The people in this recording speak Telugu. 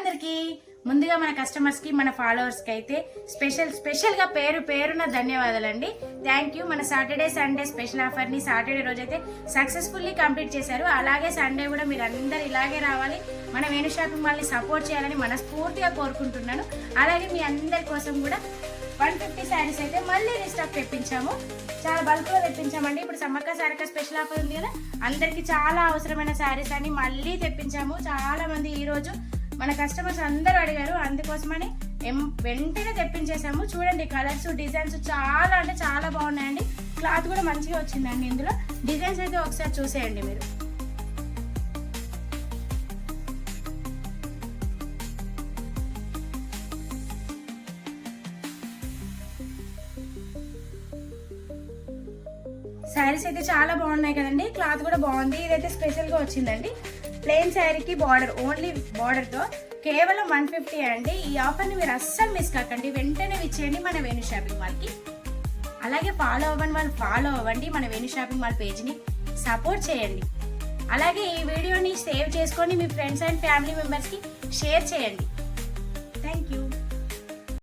అందరికీ ముందుగా మన కస్టమర్స్ కి మన ఫాలోవర్స్ కి అయితే స్పెషల్ గా పేరున ధన్యవాదాలండి. Thank you. మన సాటర్డే సండే స్పెషల్ ఆఫర్ ని సాటర్డే రోజు అయితే సక్సెస్ఫుల్లీ కంప్లీట్ చేశారు. అలాగే సండే కూడా మీరు అందరు ఇలాగే రావాలి, మన వేణు షాపింగ్ మాల్ని సపోర్ట్ చేయాలని మనస్ఫూర్తిగా కోరుకుంటున్నాను. అలాగే మీ అందరి కోసం కూడా 150 శారీస్ అయితే మళ్ళీ రీస్టాక్ తెప్పించాము. చాలా బల్క్ లో తెప్పించామండి. ఇప్పుడు సమ్మక్క సారక్క స్పెషల్ ఆఫర్ ఉంది కదా, అందరికి చాలా అవసరమైన శారీస్ అని మళ్ళీ తెప్పించాము. చాలా మంది ఈ రోజు మన కస్టమర్స్ అందరూ అడిగారు, అందుకోసమని వెంటనే తెప్పించేసాము. చూడండి కలర్స్ డిజైన్స్ చాలా అంటే చాలా బాగున్నాయండి. క్లాత్ కూడా మంచిగా వచ్చిందండి. ఇందులో డిజైన్స్ అయితే ఒకసారి చూసేయండి మీరు. శారీస్ అయితే చాలా బాగున్నాయి కదండి. క్లాత్ కూడా బాగుంది. ఇదైతే స్పెషల్ గా వచ్చిందండి. ప్లెయిన్ శారీకి బార్డర్, ఓన్లీ బార్డర్ తో కేవలం 150 అండి. ఈ ఆఫర్ ని మీరు అస్సలు మిస్ కాకండి. వెంటనే ఇచ్చేయండి మన వేణు షాపింగ్ మాల్ కి. అలాగే ఫాలో అవ్వని వాళ్ళు ఫాలో అవ్వండి, మన వేణు షాపింగ్ మాల్ పేజ్ ని సపోర్ట్ చేయండి. అలాగే ఈ వీడియోని సేవ్ చేసుకొని మీ ఫ్రెండ్స్ అండ్ ఫ్యామిలీ మెంబర్స్ కి షేర్ చేయండి. Thank you.